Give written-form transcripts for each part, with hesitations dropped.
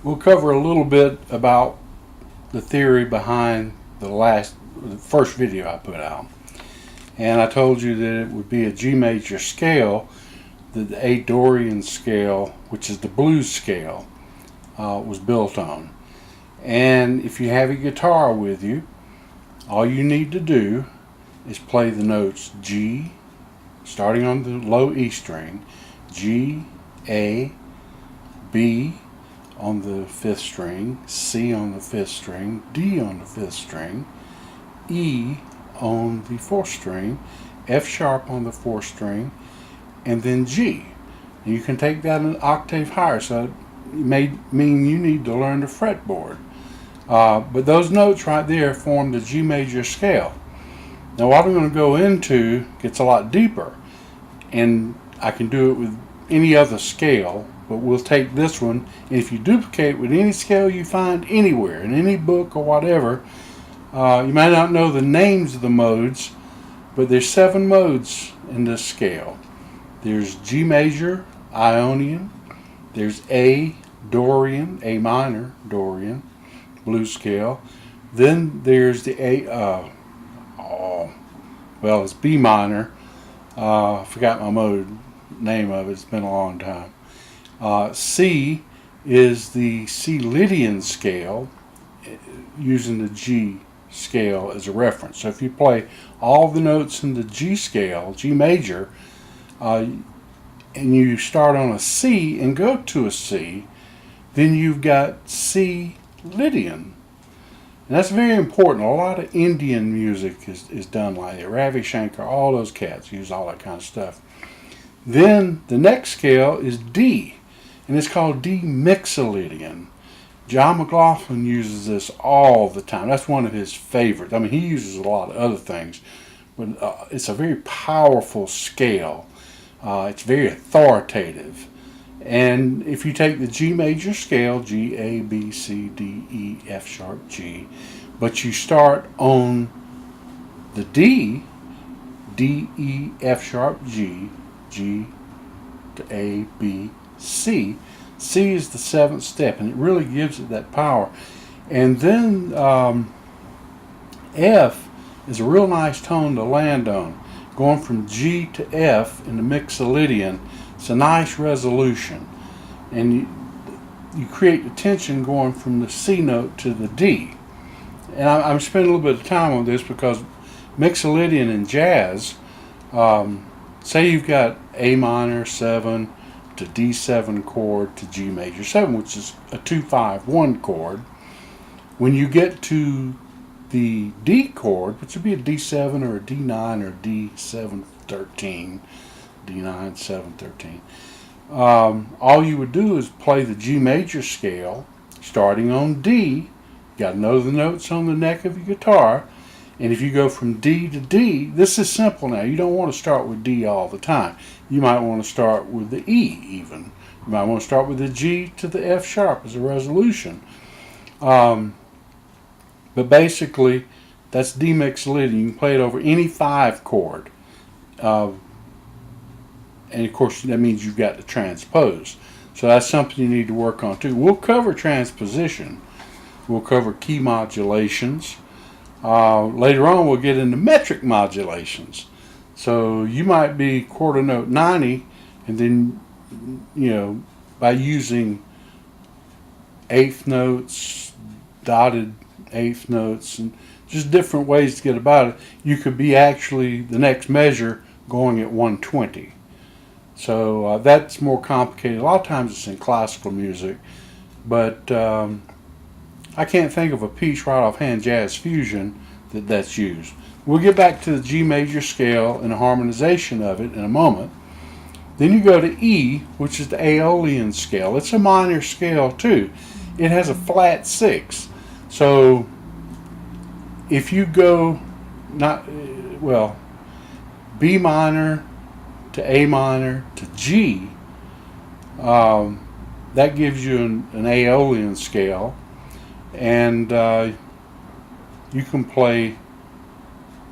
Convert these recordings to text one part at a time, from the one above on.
We'll cover a little bit about the theory behind the first video I put out. And I told you that it would be a G major scale, that the A Dorian scale, which is the blues scale, was built on. And if you have a guitar with you, all you need to do is play the notes G, starting on the low E string, G, A, B on the 5th string, C on the 5th string, D on the 5th string, E on the 4th string, F sharp on the 4th string, and then G. And you can take that an octave higher, so it may mean you need to learn the fretboard. But those notes right there form the G major scale. Now what I'm going to go into gets a lot deeper, and I can do it with any other scale, but we'll take this one, and if you duplicate with any scale you find anywhere, in any book or whatever, you might not know the names of the modes, but there's 7 modes in this scale. There's G major, Ionian, there's A Dorian, A minor Dorian, blues scale. Then there's the it's B minor. I forgot my mode name of it. It's been a long time. C is the C Lydian scale, using the G scale as a reference. So if you play all the notes in the G scale, G major, and you start on a C and go to a C, then you've got C Lydian. And that's very important. A lot of Indian music is done like that. Ravi Shankar, all those cats use all that kind of stuff. Then the next scale is D, and it's called D Mixolydian. John McLaughlin uses this all the time. That's one of his favorites. I mean, he uses a lot of other things, but it's a very powerful scale. It's very authoritative. And if you take the G major scale, G, A, B, C, D, E, F sharp, G, but you start on the D, D, E, F sharp, G, G to A, B, C. C is the 7th step, and it really gives it that power. And then F is a real nice tone to land on. Going from G to F in the Mixolydian, it's a nice resolution. And you create the tension going from the C note to the D. And I'm spending a little bit of time on this because Mixolydian in jazz, say you've got A minor 7 to D7 chord to G major 7, which is a 2-5-1 chord. When you get to the D chord, which would be a D7 or a D9 or D7 13, D9 7 13, all you would do is play the G major scale starting on D. You got to know the notes on the neck of your guitar. And if you go from D to D, this is simple now. You don't want to start with D all the time. You might want to start with the E even. You might want to start with the G to the F sharp as a resolution. But basically, that's D Mixolydian. You can play it over any 5 chord. And of course, that means you've got to transpose. So that's something you need to work on too. We'll cover transposition. We'll cover key modulations. Later on, we'll get into metric modulations. So you might be quarter note 90, and then, by using 8th notes, dotted 8th notes, and just different ways to get about it, you could be actually the next measure going at 120. So that's more complicated. A lot of times it's in classical music, but I can't think of a piece right offhand, jazz fusion, that's used. We'll get back to the G major scale and the harmonization of it in a moment. Then you go to E, which is the Aeolian scale. It's a minor scale too. It has a flat 6. So if you go B minor to A minor to G, that gives you an Aeolian scale, and you can play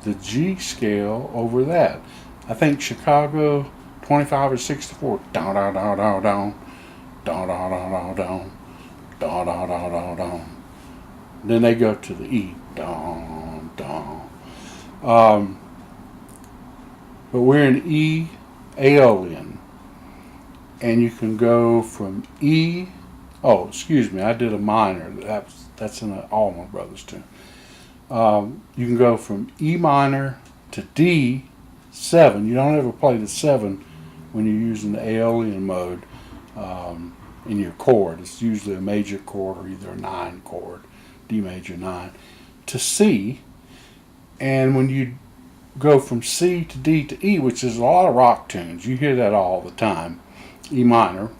the G scale over that. I think Chicago 25 or 64, down, down, down, down, down, down, down, down, down, da da da da da. Then they go to the E, da da. But we're in E Aeolian, and you can go from E. Oh, excuse me, I did a minor. That's in the Allman Brothers too. You can go from E minor to D7. You don't ever play the 7 when you're using the Aeolian mode in your chord. It's usually a major chord or either a 9 chord, D major 9, to C. And when you go from C to D to E, which is a lot of rock tunes, you hear that all the time, E minor,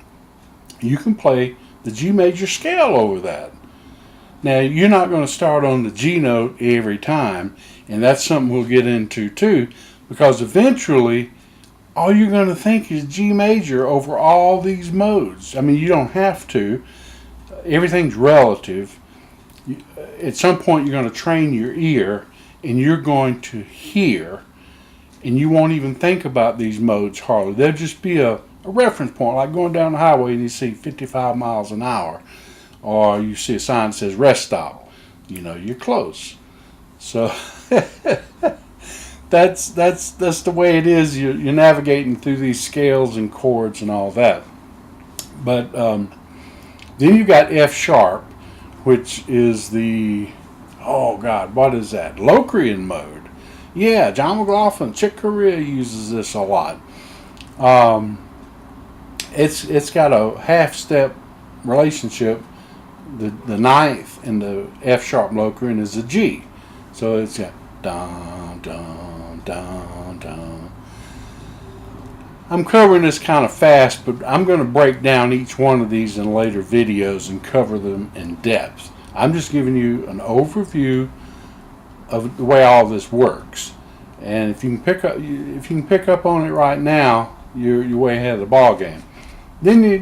you can play the G major scale over that. Now, you're not going to start on the G note every time, and that's something we'll get into too, because eventually all you're going to think is G major over all these modes. I mean, you don't have to. Everything's relative. At some point, you're going to train your ear, and you're going to hear, and you won't even think about these modes hardly. There'll just be a reference point, like going down the highway and you see 55 miles an hour. Or you see a sign that says rest stop, you know you're close. So that's the way it is. You're navigating through these scales and chords and all that. But then you got F sharp, which is the, oh God, what is that? Locrian mode. Yeah, John McLaughlin, Chick Corea uses this a lot. It's got a half step relationship. The ninth in the F sharp Locrian is a G. So it's got dun, dun, dun, dun. I'm covering this kind of fast, but I'm going to break down each one of these in later videos and cover them in depth. I'm just giving you an overview of the way all this works. And if you can pick up on it right now, you're way ahead of the ball game. Then you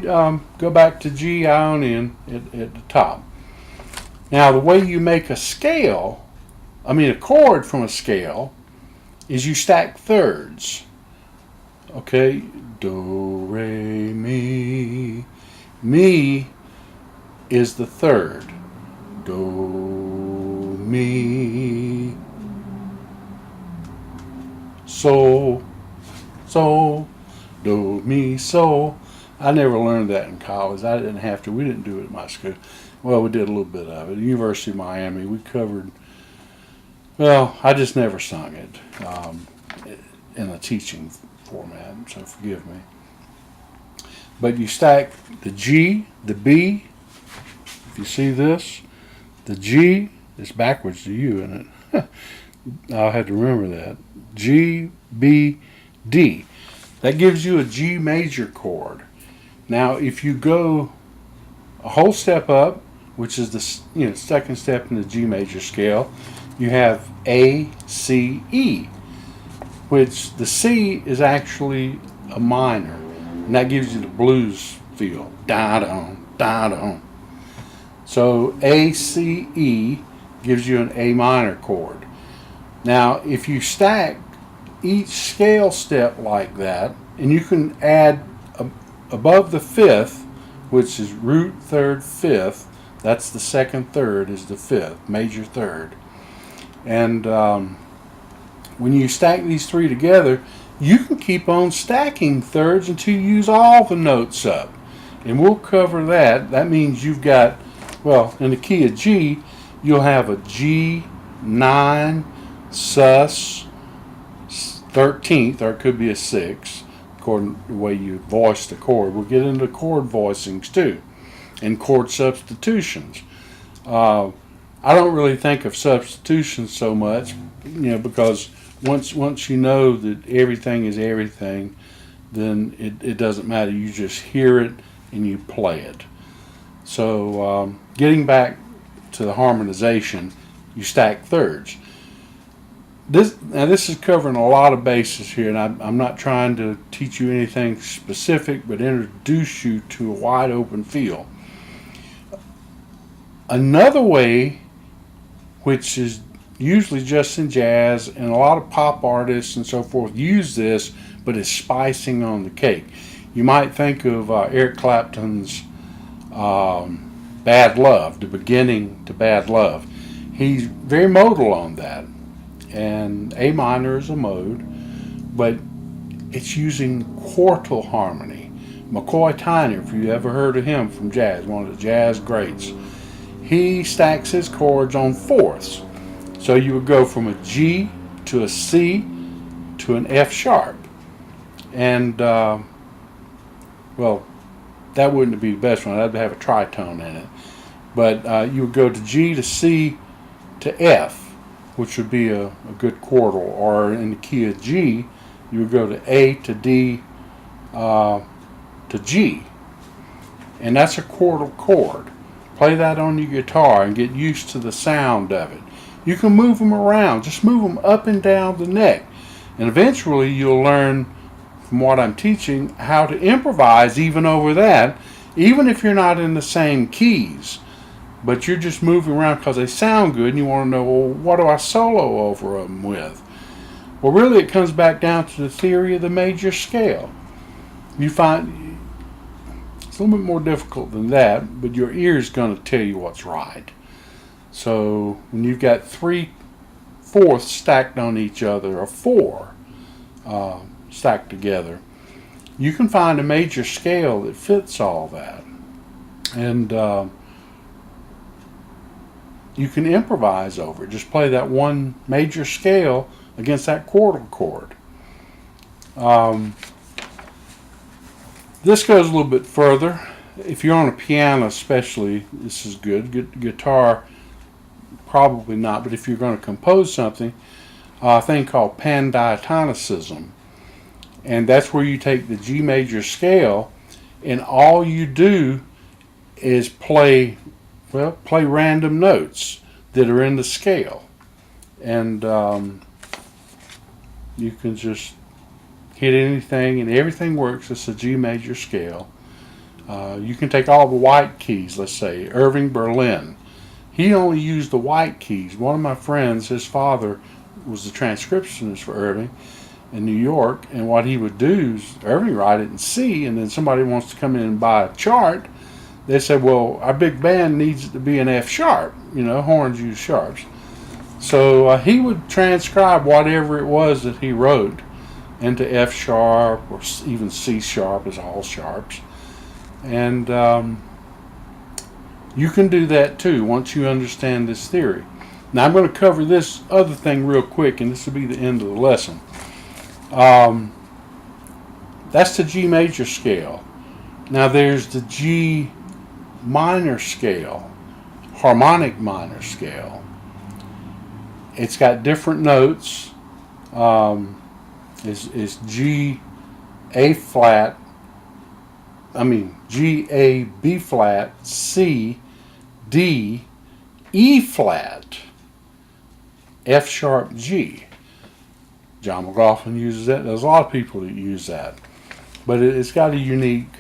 go back to G Ionian at the top. Now, the way you make a chord from a scale, is you stack thirds. Okay, do, re, mi. Mi is the third. Do, mi, sol, sol, do, mi, sol. I never learned that in college. I didn't have to. We didn't do it at my school. Well, we did a little bit of it. At the University of Miami, we covered, well, I just never sung it in a teaching format, so forgive me. But you stack the G, the B. If you see this, the G is backwards to U in it. I'll have to remember that. G, B, D. That gives you a G major chord. Now, if you go a whole step up, which is the second step in the G major scale, you have A, C, E, which the C is actually a minor, and that gives you the blues feel. Da-dum, da-dum. So A, C, E gives you an A minor chord. Now, if you stack each scale step like that, and you can add above the fifth, which is root third fifth, that's the second third is the fifth, major third. And when you stack these three together, you can keep on stacking thirds until you use all the notes up. And we'll cover that. That means you've got, well, in the key of G, you'll have a G, 9, sus, 13th, or it could be a 6. According to the way you voice the chord. We'll get into chord voicings too, and chord substitutions. I don't really think of substitutions so much, because once you know that everything is everything, then it doesn't matter. You just hear it and you play it. So getting back to the harmonization, you stack thirds. This is covering a lot of bases here, and I'm not trying to teach you anything specific, but introduce you to a wide open field. Another way, which is usually just in jazz, and a lot of pop artists and so forth use this, but it's spicing on the cake. You might think of Eric Clapton's Bad Love, the beginning to Bad Love. He's very modal on that. And A minor is a mode, but it's using quartal harmony. McCoy Tyner, if you ever heard of him from jazz, one of the jazz greats, he stacks his chords on fourths. So you would go from a G to a C to an F sharp. And, well, that wouldn't be the best one. That'd have a tritone in it. But you would go to G to C to F, which would be a good quartal. Or in the key of G, you would go to A to D to G. And that's a quartal chord. Play that on your guitar and get used to the sound of it. You can move them around. Just move them up and down the neck. And eventually you'll learn, from what I'm teaching, how to improvise even over that, even if you're not in the same keys. But you're just moving around because they sound good and you want to know, well, what do I solo over them with? Well, really it comes back down to the theory of the major scale. You find it's a little bit more difficult than that, but your ear's going to tell you what's right. So when you've got 3/4 stacked on each other, or 4 stacked together, you can find a major scale that fits all that. And you can improvise over it. Just play that one major scale against that quartal chord. This goes a little bit further. If you're on a piano especially, this is good. Guitar, probably not, but if you're going to compose something, a thing called pandiatonicism. And that's where you take the G major scale and all you do is play random notes that are in the scale. And you can just hit anything and everything works. It's a G major scale. You can take all the white keys, let's say, Irving Berlin. He only used the white keys. One of my friends, his father was the transcriptionist for Irving in New York, and what he would do is Irving write it in C, and then somebody wants to come in and buy a chart. They said, well, our big band needs it to be an F sharp. You know, horns use sharps. So he would transcribe whatever it was that he wrote into F sharp or even C sharp, as all sharps. And you can do that too once you understand this theory. Now I'm going to cover this other thing real quick, and this will be the end of the lesson. That's the G major scale. Now there's the G minor scale, harmonic minor scale. It's got different notes. It's G A flat, G A B flat, C D E flat, F sharp G. John McLaughlin uses that. There's a lot of people that use that, but it's got a unique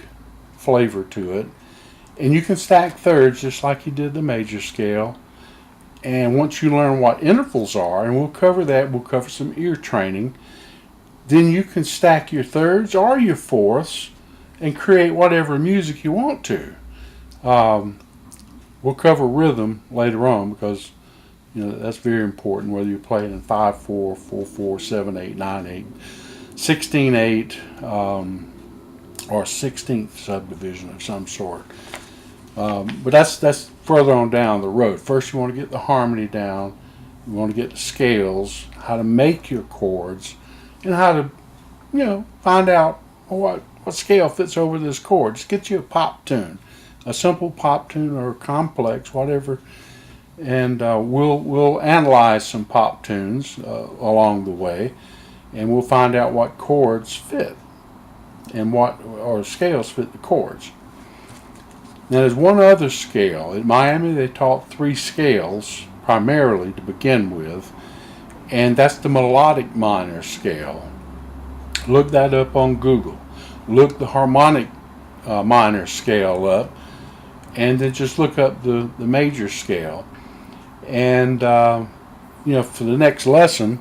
flavor to it. And you can stack thirds just like you did the major scale. And once you learn what intervals are, and we'll cover that, we'll cover some ear training, then you can stack your thirds or your fourths and create whatever music you want to. We'll cover rhythm later on because that's very important, whether you're playing in 5/4, 4/4, 7/8, 9/8, 16/8, or 16th subdivision of some sort. But that's further on down the road. First you want to get the harmony down, you want to get the scales, how to make your chords, and how to find out what scale fits over this chord. Just get you a pop tune, a simple pop tune or a complex, whatever, and we'll analyze some pop tunes along the way, and we'll find out what chords fit and what scales fit the chords. Now there's one other scale. At Miami they taught 3 scales primarily to begin with, and that's the melodic minor scale. Look that up on Google. Look the harmonic minor scale up, and then just look up the major scale. And for the next lesson